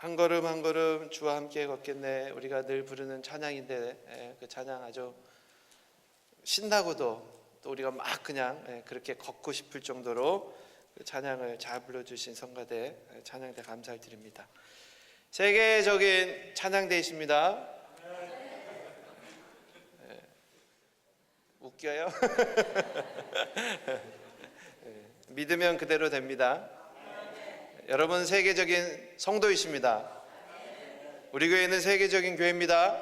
한 걸음 한 걸음 주와 함께 걷겠네. 우리가 늘 부르는 찬양인데 그 찬양 아주 신나고도 또 우리가 막 그냥 그렇게 걷고 싶을 정도로 그 찬양을 잘 불러주신 성가대 찬양대 감사를 드립니다. 세계적인 찬양대이십니다. 웃겨요? 믿으면 그대로 됩니다. 여러분 세계적인 성도이십니다. 우리 교회는 세계적인 교회입니다.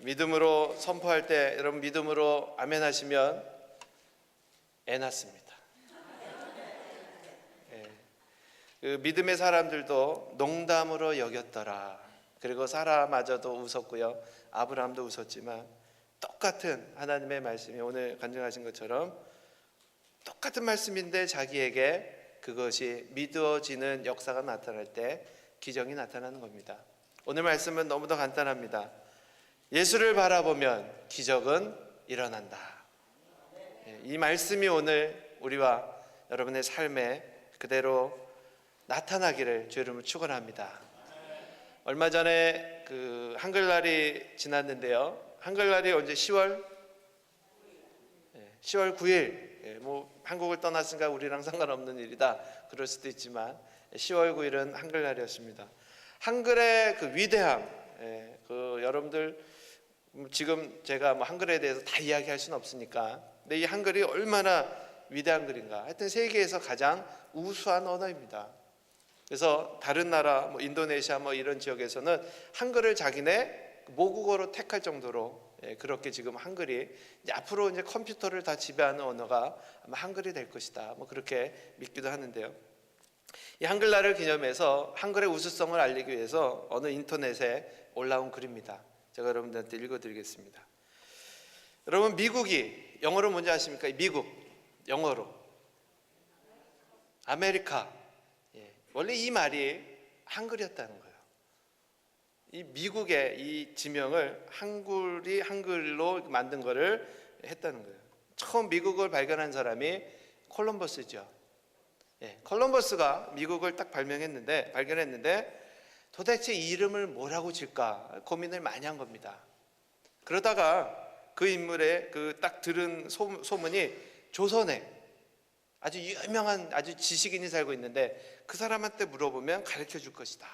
믿음으로 선포할 때 여러분 믿음으로 아멘 하시면 애 낳습니다. 그 믿음의 사람들도 농담으로 여겼더라. 그리고 사라마저도 웃었고요, 아브라함도 웃었지만 똑같은 하나님의 말씀이 오늘 간증하신 것처럼 똑같은 말씀인데 자기에게 그것이 믿어지는 역사가 나타날 때 기적이 나타나는 겁니다. 오늘 말씀은 너무도 간단합니다. 예수를 바라보면 기적은 일어난다. 이 말씀이 오늘 우리와 여러분의 삶에 그대로 나타나기를 주의 이름으로 축원합니다. 얼마 전에 그 한글날이 지났는데요. 한글날이 언제 10월 9일. 뭐 한국을 떠났으니까 우리랑 상관없는 일이다 그럴 수도 있지만 10월 9일은 한글날이었습니다. 한글의 그 위대함, 그 여러분들 지금 제가 뭐 한글에 대해서 다 이야기할 수는 없으니까, 근데 이 한글이 얼마나 위대한 글인가. 하여튼 세계에서 가장 우수한 언어입니다. 그래서 다른 나라 뭐 인도네시아 뭐 이런 지역에서는 한글을 자기네 모국어로 택할 정도로 그렇게 지금 한글이 이제 앞으로 이제 컴퓨터를 다 지배하는 언어가 아마 한글이 될 것이다, 뭐 그렇게 믿기도 하는데요. 이 한글날을 기념해서 한글의 우수성을 알리기 위해서 어느 인터넷에 올라온 글입니다. 제가 여러분들한테 읽어드리겠습니다. 여러분, 미국이 영어로 뭔지 아십니까? 미국 영어로 아메리카. 원래 이 말이 한글이었다는 거예요. 이 미국의 이 지명을 한글로 만든 거를 했다는 거예요. 처음 미국을 발견한 사람이 콜럼버스죠. 콜럼버스가 미국을 딱 발견했는데 도대체 이 이름을 뭐라고 질까 고민을 많이 한 겁니다. 그러다가 그 인물의 그 딱 들은 소문이 조선에 아주 유명한 아주 지식인이 살고 있는데 그 사람한테 물어보면 가르쳐 줄 것이다.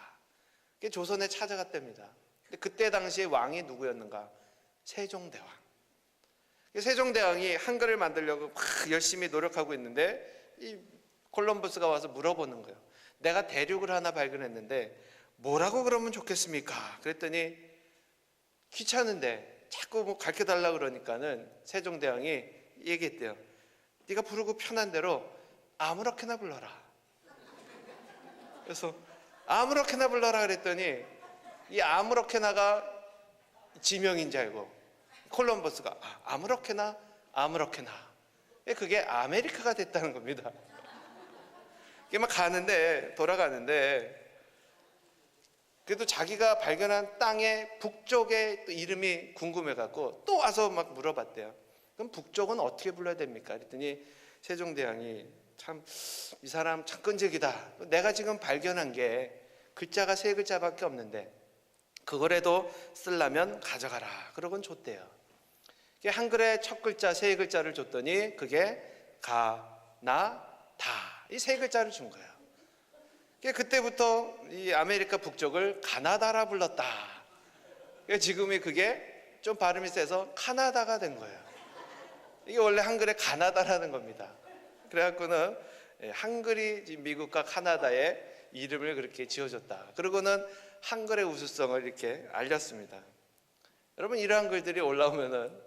조선에 찾아갔답니다. 그때 당시에 왕이 누구였는가? 세종대왕. 세종대왕이 한글을 만들려고 막 열심히 노력하고 있는데 이 콜럼버스가 와서 물어보는 거예요. 내가 대륙을 하나 발견했는데 뭐라고 그러면 좋겠습니까? 그랬더니 귀찮은데 자꾸 뭐 가르쳐달라 그러니까는 세종대왕이 얘기했대요. 네가 부르고 편한 대로 아무렇게나 불러라. 그래서 아무렇게나 불러라 그랬더니 이 아무렇게나가 지명인 줄 알고 콜럼버스가 아무렇게나 그게 아메리카가 됐다는 겁니다. 이게 막 돌아가는데 그래도 자기가 발견한 땅의 북쪽의 또 이름이 궁금해갖고 또 와서 막 물어봤대요. 그럼 북쪽은 어떻게 불러야 됩니까? 그랬더니 세종대왕이 참 이 사람 참 끈질기다. 내가 지금 발견한 게 글자가 3글자밖에 없는데 그거라도 쓰려면 가져가라. 그러곤 줬대요. 한글의 첫 글자 3글자를 줬더니 그게 가, 나, 다 이 3글자를 준 거예요. 그때부터 이 아메리카 북쪽을 가나다라 불렀다. 지금이 그게 좀 발음이 세서 카나다가 된 거예요. 이게 원래 한글의 가나다라는 겁니다. 그래갖고는 한글이 미국과 카나다의 이름을 그렇게 지어줬다. 그러고는 한글의 우수성을 이렇게 알렸습니다. 여러분, 이러한 글들이 올라오면은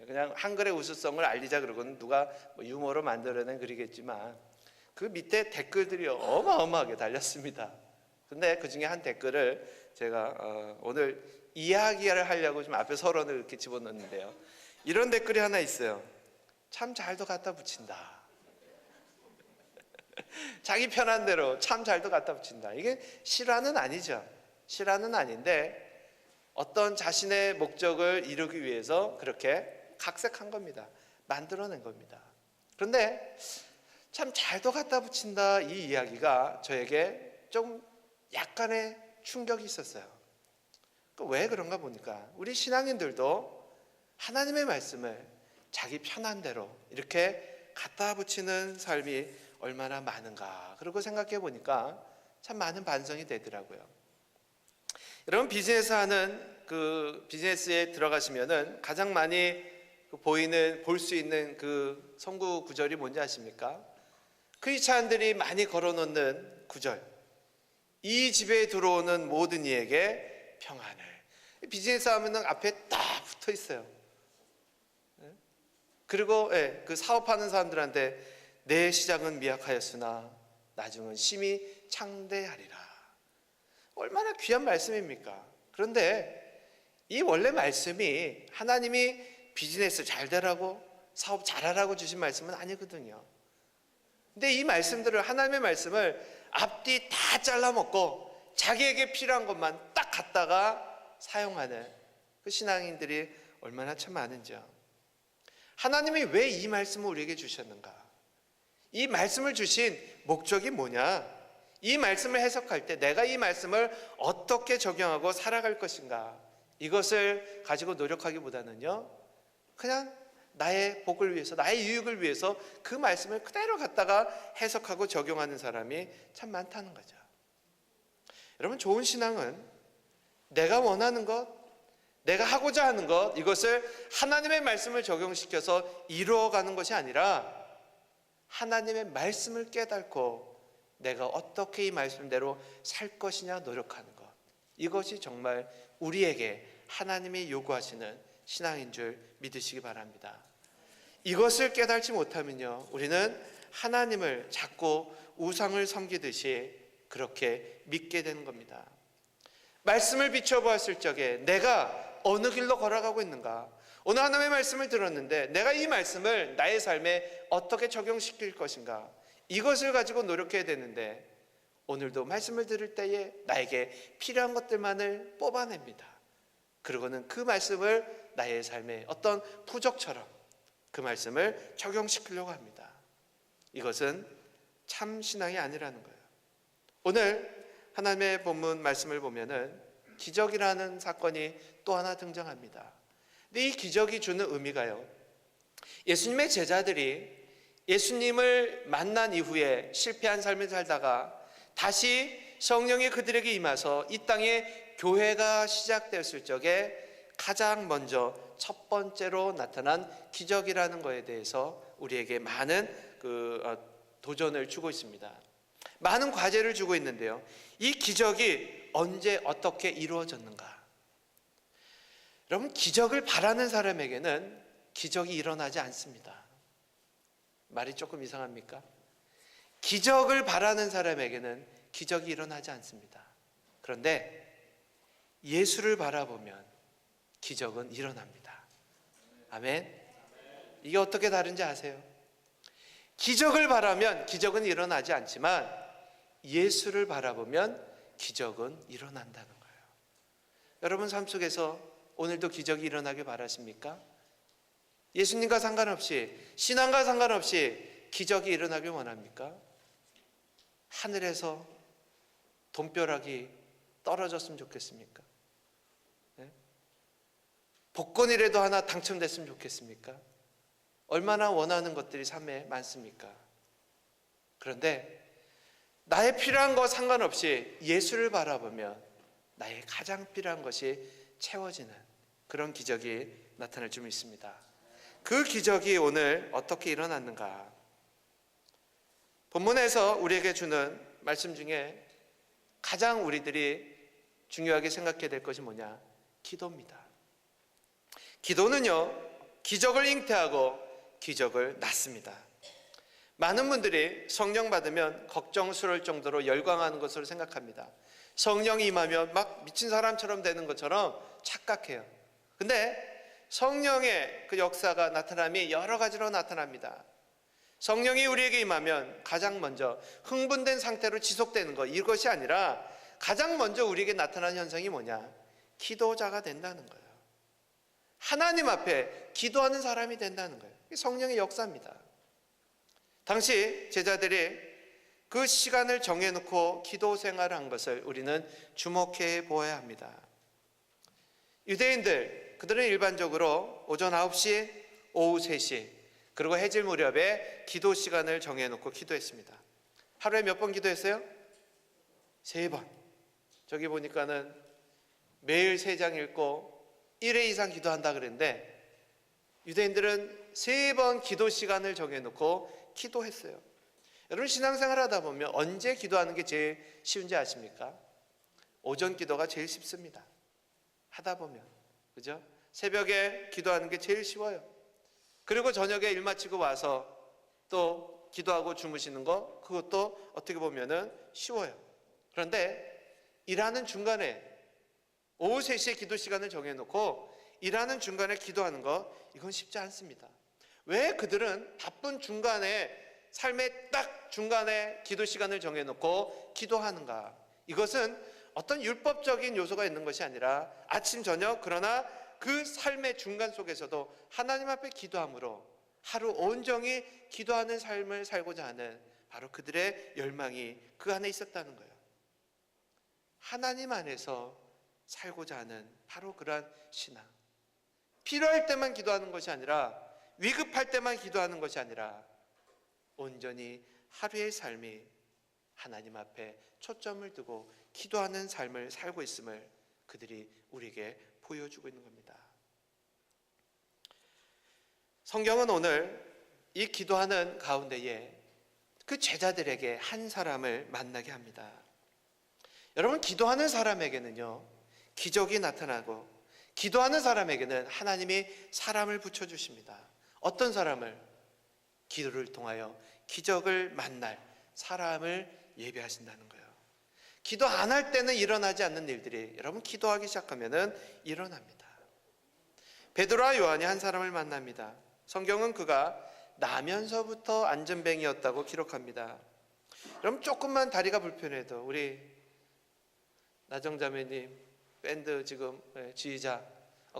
그냥 한글의 우수성을 알리자 그러고는 누가 뭐 유머로 만들어낸 글이겠지만 그 밑에 댓글들이 어마어마하게 달렸습니다. 근데 그 중에 한 댓글을 제가 오늘 이야기를 하려고 좀 앞에 서론을 이렇게 집어넣는데요. 이런 댓글이 하나 있어요. 참 잘도 갖다 붙인다. 자기 편한 대로 참 잘도 갖다 붙인다. 이게 실화는 아니죠. 실화는 아닌데 어떤 자신의 목적을 이루기 위해서 그렇게 각색한 겁니다. 만들어낸 겁니다. 그런데 참 잘도 갖다 붙인다 이 이야기가 저에게 좀 약간의 충격이 있었어요. 왜 그런가 보니까 우리 신앙인들도 하나님의 말씀을 자기 편한 대로 이렇게 갖다 붙이는 삶이 얼마나 많은가, 그러고 생각해 보니까 참 많은 반성이 되더라고요. 여러분, 비즈니스 하는 비즈니스에 들어가시면은 가장 많이 볼 수 있는 그 성구 구절이 뭔지 아십니까? 크리스찬들이 많이 걸어놓는 구절. 이 집에 들어오는 모든 이에게 평안을. 비즈니스 하면은 앞에 딱 붙어 있어요. 그리고 그 사업하는 사람들한테 내 시작은 미약하였으나 나중은 심히 창대하리라. 얼마나 귀한 말씀입니까? 그런데 이 원래 말씀이 하나님이 비즈니스 잘 되라고, 사업 잘하라고 주신 말씀은 아니거든요. 근데 이 말씀들을, 하나님의 말씀을 앞뒤 다 잘라먹고 자기에게 필요한 것만 딱 갖다가 사용하는 그 신앙인들이 얼마나 참 많은지요. 하나님이 왜 이 말씀을 우리에게 주셨는가? 이 말씀을 주신 목적이 뭐냐? 이 말씀을 해석할 때 내가 이 말씀을 어떻게 적용하고 살아갈 것인가? 이것을 가지고 노력하기보다는요, 그냥 나의 복을 위해서, 나의 유익을 위해서 그 말씀을 그대로 갖다가 해석하고 적용하는 사람이 참 많다는 거죠. 여러분, 좋은 신앙은 내가 원하는 것, 내가 하고자 하는 것, 이것을 하나님의 말씀을 적용시켜서 이루어가는 것이 아니라 하나님의 말씀을 깨닫고 내가 어떻게 이 말씀대로 살 것이냐 노력하는 것, 이것이 정말 우리에게 하나님이 요구하시는 신앙인 줄 믿으시기 바랍니다. 이것을 깨닫지 못하면요, 우리는 하나님을 자꾸 우상을 섬기듯이 그렇게 믿게 되는 겁니다. 말씀을 비춰보았을 적에 내가 어느 길로 걸어가고 있는가? 오늘 하나님의 말씀을 들었는데 내가 이 말씀을 나의 삶에 어떻게 적용시킬 것인가? 이것을 가지고 노력해야 되는데, 오늘도 말씀을 들을 때에 나에게 필요한 것들만을 뽑아냅니다. 그리고는 그 말씀을 나의 삶의 어떤 부적처럼 그 말씀을 적용시키려고 합니다. 이것은 참 신앙이 아니라는 거예요. 오늘 하나님의 본문 말씀을 보면은 기적이라는 사건이 또 하나 등장합니다. 근데 이 기적이 주는 의미가요, 예수님의 제자들이 예수님을 만난 이후에 실패한 삶을 살다가 다시 성령이 그들에게 임하서 이 땅에 교회가 시작되었을 적에 가장 먼저 첫 번째로 나타난 기적이라는 것에 대해서 우리에게 많은 도전을 주고 있습니다. 많은 과제를 주고 있는데요, 이 기적이 언제 어떻게 이루어졌는가? 여러분, 기적을 바라는 사람에게는 기적이 일어나지 않습니다. 말이 조금 이상합니까? 기적을 바라는 사람에게는 기적이 일어나지 않습니다. 그런데 예수를 바라보면 기적은 일어납니다. 아멘. 이게 어떻게 다른지 아세요? 기적을 바라면 기적은 일어나지 않지만 예수를 바라보면 기적은 일어난다는 거예요. 여러분 삶 속에서 오늘도 기적이 일어나길 바라십니까? 예수님과 상관없이, 신앙과 상관없이 기적이 일어나길 원합니까? 하늘에서 돈벼락이 떨어졌으면 좋겠습니까? 네? 복권이라도 하나 당첨됐으면 좋겠습니까? 얼마나 원하는 것들이 삶에 많습니까? 그런데 나의 필요한 것 상관없이 예수를 바라보면 나의 가장 필요한 것이 채워지는 그런 기적이 나타날 줄 믿습니다. 그 기적이 오늘 어떻게 일어났는가? 본문에서 우리에게 주는 말씀 중에 가장 우리들이 중요하게 생각해야 될 것이 뭐냐? 기도입니다. 기도는요, 기적을 잉태하고 기적을 낳습니다. 많은 분들이 성령 받으면 걱정스러울 정도로 열광하는 것으로 생각합니다. 성령이 임하면 막 미친 사람처럼 되는 것처럼 착각해요. 근데 성령의 그 역사가 나타남이 여러 가지로 나타납니다. 성령이 우리에게 임하면 가장 먼저 흥분된 상태로 지속되는 것, 이것이 아니라 가장 먼저 우리에게 나타나는 현상이 뭐냐? 기도자가 된다는 거예요. 하나님 앞에 기도하는 사람이 된다는 거예요. 이게 성령의 역사입니다. 당시 제자들이 그 시간을 정해놓고 기도 생활을 한 것을 우리는 주목해 보아야 합니다. 유대인들, 그들은 일반적으로 오전 9시, 오후 3시, 그리고 해질 무렵에 기도 시간을 정해놓고 기도했습니다. 하루에 몇 번 기도했어요? 3번. 저기 보니까는 매일 3장 읽고 1회 이상 기도한다 그랬는데, 유대인들은 3번 기도 시간을 정해놓고 기도했어요. 여러분, 신앙생활 하다 보면 언제 기도하는 게 제일 쉬운지 아십니까? 오전 기도가 제일 쉽습니다. 하다 보면, 그죠? 새벽에 기도하는 게 제일 쉬워요. 그리고 저녁에 일 마치고 와서 또 기도하고 주무시는 거, 그것도 어떻게 보면은 쉬워요. 그런데 일하는 중간에 오후 3시에 기도 시간을 정해놓고 일하는 중간에 기도하는 거, 이건 쉽지 않습니다. 왜 그들은 바쁜 중간에, 삶의 딱 중간에 기도 시간을 정해놓고 기도하는가? 이것은 어떤 율법적인 요소가 있는 것이 아니라 아침 저녁, 그러나 그 삶의 중간 속에서도 하나님 앞에 기도함으로 하루 온종일 기도하는 삶을 살고자 하는 바로 그들의 열망이 그 안에 있었다는 거예요. 하나님 안에서 살고자 하는 바로 그러한 신앙. 필요할 때만 기도하는 것이 아니라, 위급할 때만 기도하는 것이 아니라 온전히 하루의 삶이 하나님 앞에 초점을 두고 기도하는 삶을 살고 있음을 그들이 우리에게 보여주고 있는 겁니다. 성경은 오늘 이 기도하는 가운데에 그 제자들에게 한 사람을 만나게 합니다. 여러분, 기도하는 사람에게는요, 기적이 나타나고, 기도하는 사람에게는 하나님이 사람을 붙여주십니다. 어떤 사람을? 기도를 통하여 기적을 만날 사람을 예비하신다는 거예요. 기도 안 할 때는 일어나지 않는 일들이 여러분 기도하기 시작하면은 일어납니다. 베드로와 요한이 한 사람을 만납니다. 성경은 그가 나면서부터 안전뱅이였다고 기록합니다. 여러분, 조금만 다리가 불편해도, 우리 나정자매님 밴드 지금 지휘자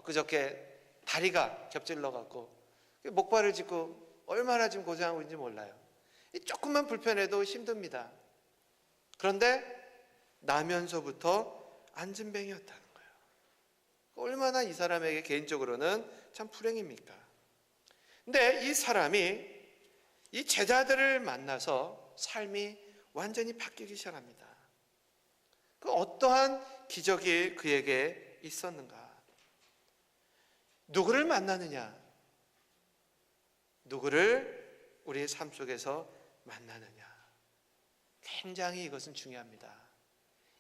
그저께 다리가 겹질러 갖고 목발을 짚고 얼마나 지금 고생하고 있는지 몰라요. 조금만 불편해도 힘듭니다. 그런데 나면서부터 안전뱅이였다는 거예요. 얼마나 이 사람에게 개인적으로는 참 불행입니까? 근데 이 사람이 이 제자들을 만나서 삶이 완전히 바뀌기 시작합니다. 그 어떠한 기적이 그에게 있었는가? 누구를 만나느냐? 누구를 우리의 삶 속에서 만나느냐? 굉장히 이것은 중요합니다.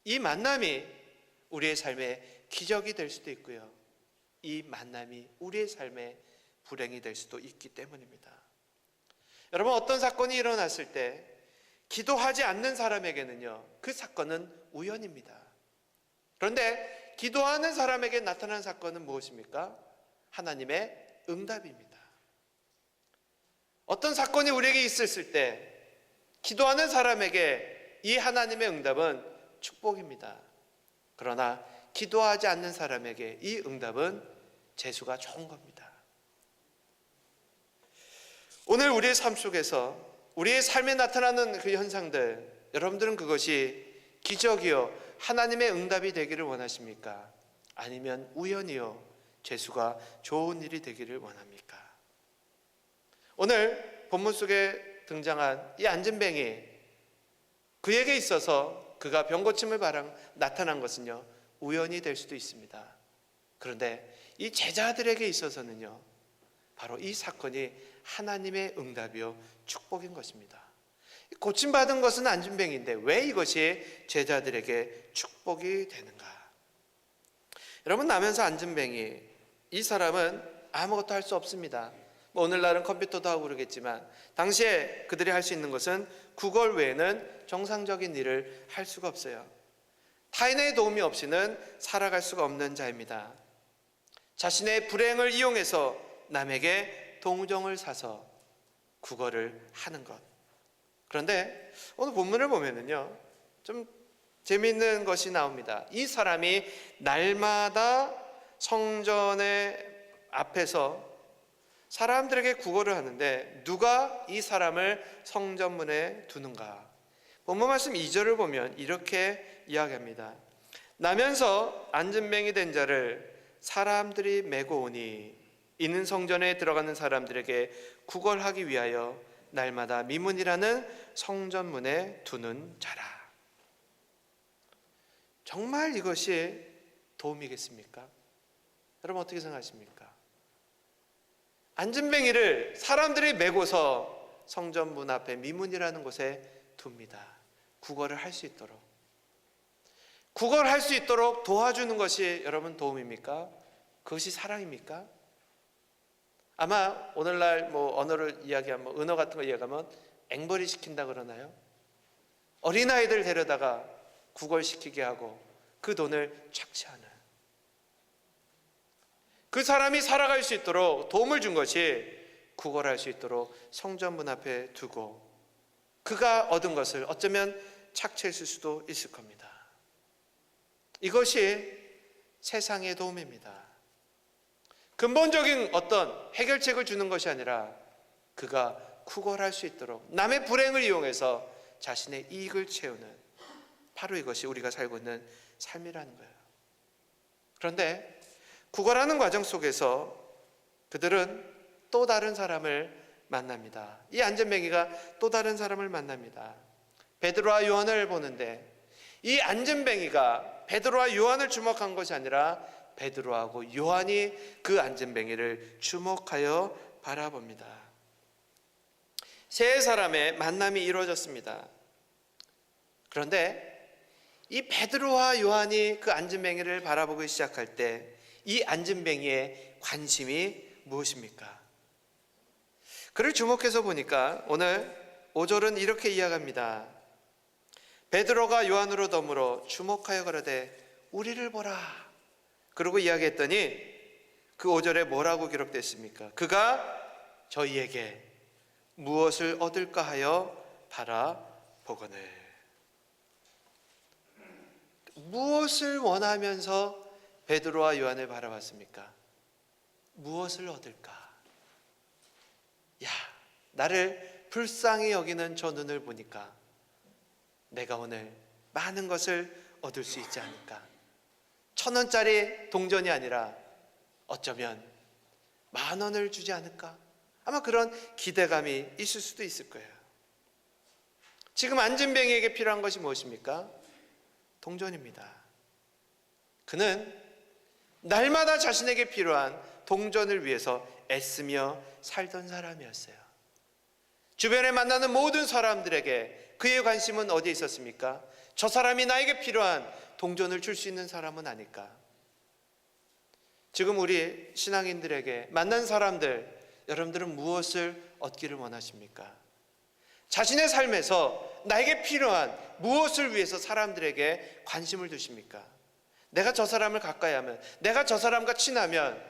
이 만남이 우리의 삶의 기적이 될 수도 있고요, 이 만남이 우리의 삶의 불행이 될 수도 있기 때문입니다. 여러분, 어떤 사건이 일어났을 때 기도하지 않는 사람에게는요, 그 사건은 우연입니다. 그런데 기도하는 사람에게 나타난 사건은 무엇입니까? 하나님의 응답입니다. 어떤 사건이 우리에게 있었을 때 기도하는 사람에게 이 하나님의 응답은 축복입니다. 그러나 기도하지 않는 사람에게 이 응답은 재수가 좋은 겁니다. 오늘 우리의 삶 속에서 우리의 삶에 나타나는 그 현상들, 여러분들은 그것이 기적이요 하나님의 응답이 되기를 원하십니까? 아니면 우연이요 재수가 좋은 일이 되기를 원합니까? 오늘 본문 속에 등장한 이 안전뱅이, 그에게 있어서 그가 병고침을 나타난 것은요 우연이 될 수도 있습니다. 그런데 이 제자들에게 있어서는요 바로 이 사건이 하나님의 응답이요 축복인 것입니다. 고침받은 것은 안전뱅이인데 왜 이것이 제자들에게 축복이 되는가? 여러분, 나면서 안전뱅이, 이 사람은 아무것도 할 수 없습니다. 오늘날은 컴퓨터도 하고 그러겠지만 당시에 그들이 할 수 있는 것은 구걸 외에는 정상적인 일을 할 수가 없어요. 타인의 도움이 없이는 살아갈 수가 없는 자입니다. 자신의 불행을 이용해서 남에게 동정을 사서 구걸을 하는 것. 그런데 오늘 본문을 보면은요 좀 재미있는 것이 나옵니다. 이 사람이 날마다 성전의 앞에서 사람들에게 구걸을 하는데 누가 이 사람을 성전문에 두는가? 본문 말씀 2절을 보면 이렇게 이야기합니다. 나면서 안진뱅이 된 자를 사람들이 메고 오니 이는 성전에 들어가는 사람들에게 구걸하기 위하여 날마다 미문이라는 성전문에 두는 자라. 정말 이것이 도움이겠습니까? 여러분 어떻게 생각하십니까? 안진뱅이를 사람들이 메고서 성전문 앞에 미문이라는 곳에 둡니다. 구걸을 할 수 있도록. 구걸할 수 있도록 도와주는 것이 여러분 도움입니까? 그것이 사랑입니까? 아마 오늘날 언어를 이야기하면 은어 같은 거 이야기하면 앵벌이 시킨다 그러나요? 어린아이들 데려다가 구걸시키게 하고 그 돈을 착취하는, 그 사람이 살아갈 수 있도록 도움을 준 것이 구걸할 수 있도록 성전문 앞에 두고 그가 얻은 것을 어쩌면 착취했을 수도 있을 겁니다. 이것이 세상의 도움입니다. 근본적인 어떤 해결책을 주는 것이 아니라 그가 구걸할 수 있도록 남의 불행을 이용해서 자신의 이익을 채우는, 바로 이것이 우리가 살고 있는 삶이라는 거예요. 그런데 구걸하는 과정 속에서 그들은 또 다른 사람을 만납니다. 이 안진뱅이가 또 다른 사람을 만납니다. 베드로와 요한을 보는데 이 안진뱅이가 베드로와 요한을 주목한 것이 아니라 베드로하고 요한이 그 안진뱅이를 주목하여 바라봅니다. 세 사람의 만남이 이루어졌습니다. 그런데 이 베드로와 요한이 그 안진뱅이를 바라보기 시작할 때 이 안진뱅이의 관심이 무엇입니까? 그를 주목해서 보니까 오늘 5절은 이렇게 이야기합니다. 베드로가 요한으로 더불어 주목하여 가로되 우리를 보라. 그러고 이야기했더니 그 5절에 뭐라고 기록됐습니까? 그가 저희에게 무엇을 얻을까 하여 바라보거늘. 무엇을 원하면서 베드로와 요한을 바라봤습니까? 무엇을 얻을까? 야, 나를 불쌍히 여기는 저 눈을 보니까 내가 오늘 많은 것을 얻을 수 있지 않을까? 1,000원짜리 동전이 아니라 어쩌면 10,000원을 주지 않을까? 아마 그런 기대감이 있을 수도 있을 거예요. 지금 안진뱅이에게 필요한 것이 무엇입니까? 동전입니다. 그는 날마다 자신에게 필요한 동전을 위해서 애쓰며 살던 사람이었어요. 주변에 만나는 모든 사람들에게 그의 관심은 어디에 있었습니까? 저 사람이 나에게 필요한 동전을 줄 수 있는 사람은 아닐까? 지금 우리 신앙인들에게 만난 사람들, 여러분들은 무엇을 얻기를 원하십니까? 자신의 삶에서 나에게 필요한 무엇을 위해서 사람들에게 관심을 두십니까? 내가 저 사람을 가까이 하면, 내가 저 사람과 친하면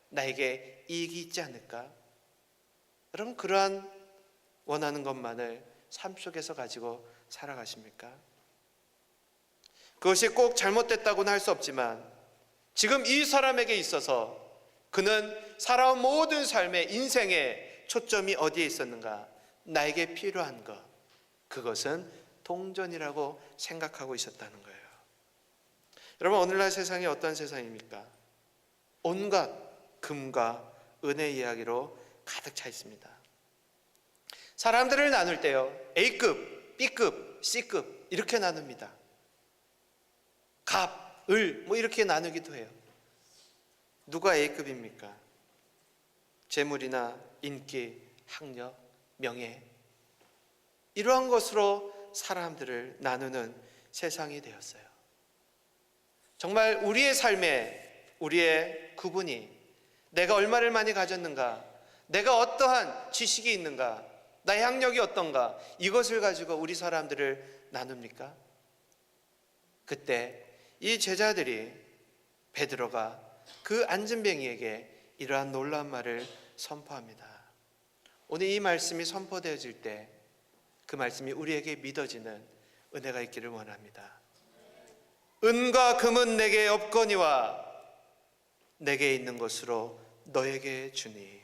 나에게 이익이 있지 않을까? 여러분 그러한 원하는 것만을 삶 속에서 가지고 살아가십니까? 그것이 꼭 잘못됐다고는 할 수 없지만 지금 이 사람에게 있어서 그는 살아온 모든 삶의 인생의 초점이 어디에 있었는가? 나에게 필요한 것, 그것은 동전이라고 생각하고 있었다는 거예요. 여러분 오늘날 세상이 어떤 세상입니까? 온갖 금과 은의 이야기로 가득 차 있습니다. 사람들을 나눌 때요, A급, B급, C급 이렇게 나눕니다. 갑, 을 이렇게 나누기도 해요. 누가 A급입니까? 재물이나 인기, 학력, 명예, 이러한 것으로 사람들을 나누는 세상이 되었어요. 정말 우리의 삶에 우리의 구분이 내가 얼마를 많이 가졌는가, 내가 어떠한 지식이 있는가, 나의 학력이 어떤가, 이것을 가지고 우리 사람들을 나눕니까? 그때 이 제자들이 베드로가 그 안진뱅이에게 이러한 놀라운 말을 선포합니다. 오늘 이 말씀이 선포되어질 때 그 말씀이 우리에게 믿어지는 은혜가 있기를 원합니다. 은과 금은 내게 없거니와 내게 있는 것으로 너에게 주니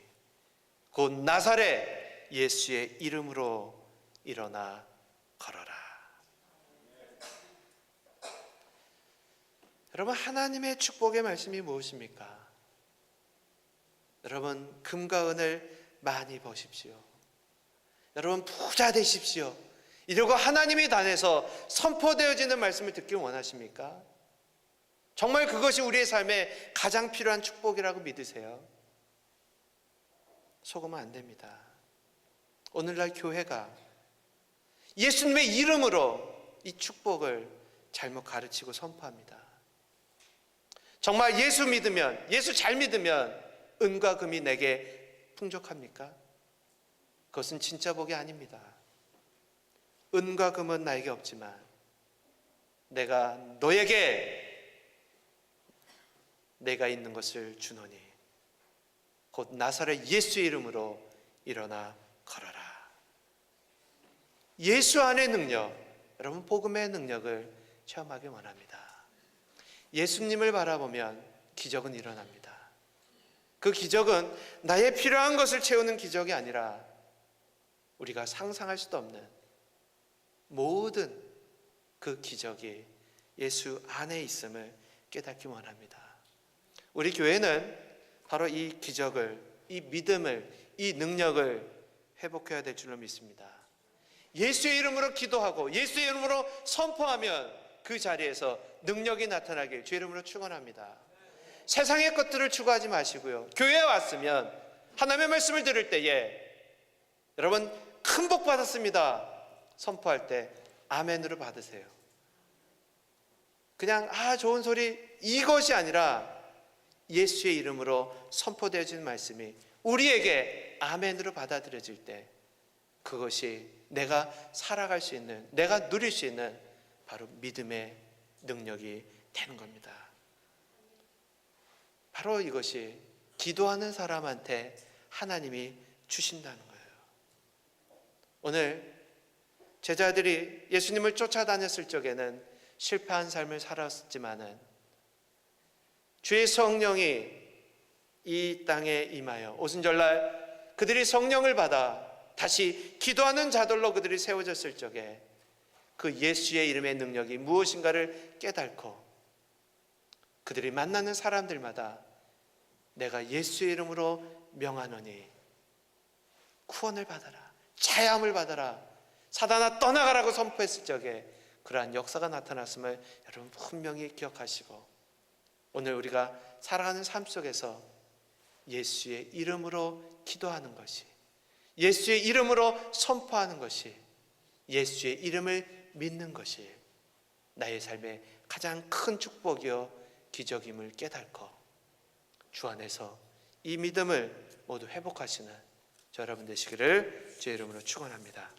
곧 나사렛 예수의 이름으로 일어나 걸어라. 여러분, 하나님의 축복의 말씀이 무엇입니까? 여러분, 금과 은을 많이 버십시오. 여러분, 부자 되십시오. 이러고 하나님의 단에서 선포되어지는 말씀을 듣길 원하십니까? 정말 그것이 우리의 삶에 가장 필요한 축복이라고 믿으세요? 속으면 안 됩니다. 오늘날 교회가 예수님의 이름으로 이 축복을 잘못 가르치고 선포합니다. 정말 예수 믿으면, 예수 잘 믿으면 은과 금이 내게 풍족합니까? 그것은 진짜 복이 아닙니다. 은과 금은 나에게 없지만 내가 너에게 내가 있는 것을 주노니 곧 나사렛 예수의 이름으로 일어나 걸어라. 예수 안의 능력, 여러분 복음의 능력을 체험하기 원합니다. 예수님을 바라보면 기적은 일어납니다. 그 기적은 나의 필요한 것을 채우는 기적이 아니라 우리가 상상할 수도 없는 모든 그 기적이 예수 안에 있음을 깨닫기 원합니다. 우리 교회는 바로 이 기적을, 이 믿음을, 이 능력을 회복해야 될 줄로 믿습니다. 예수의 이름으로 기도하고 예수의 이름으로 선포하면 그 자리에서 능력이 나타나길 주의 이름으로 축원합니다. 세상의 것들을 추구하지 마시고요, 교회에 왔으면 하나님의 말씀을 들을 때에 여러분 큰 복 받았습니다 선포할 때 아멘으로 받으세요. 그냥 좋은 소리 이것이 아니라 예수의 이름으로 선포되어지는 말씀이 우리에게 아멘으로 받아들여질 때 그것이 내가 살아갈 수 있는, 내가 누릴 수 있는 바로 믿음의 능력이 되는 겁니다. 바로 이것이 기도하는 사람한테 하나님이 주신다는 거예요. 오늘 제자들이 예수님을 쫓아다녔을 적에는 실패한 삶을 살았지만은 주의 성령이 이 땅에 임하여 오순절날 그들이 성령을 받아 다시 기도하는 자들로 그들이 세워졌을 적에 그 예수의 이름의 능력이 무엇인가를 깨닫고 그들이 만나는 사람들마다 내가 예수의 이름으로 명하노니 구원을 받아라, 자유함을 받아라, 사단아 떠나가라고 선포했을 적에 그러한 역사가 나타났음을 여러분 분명히 기억하시고 오늘 우리가 살아가는 삶 속에서 예수의 이름으로 기도하는 것이, 예수의 이름으로 선포하는 것이, 예수의 이름을 믿는 것이 나의 삶의 가장 큰 축복이요 기적임을 깨닫고 주 안에서 이 믿음을 모두 회복하시는 저 여러분 되시기를 주의 이름으로 축원합니다.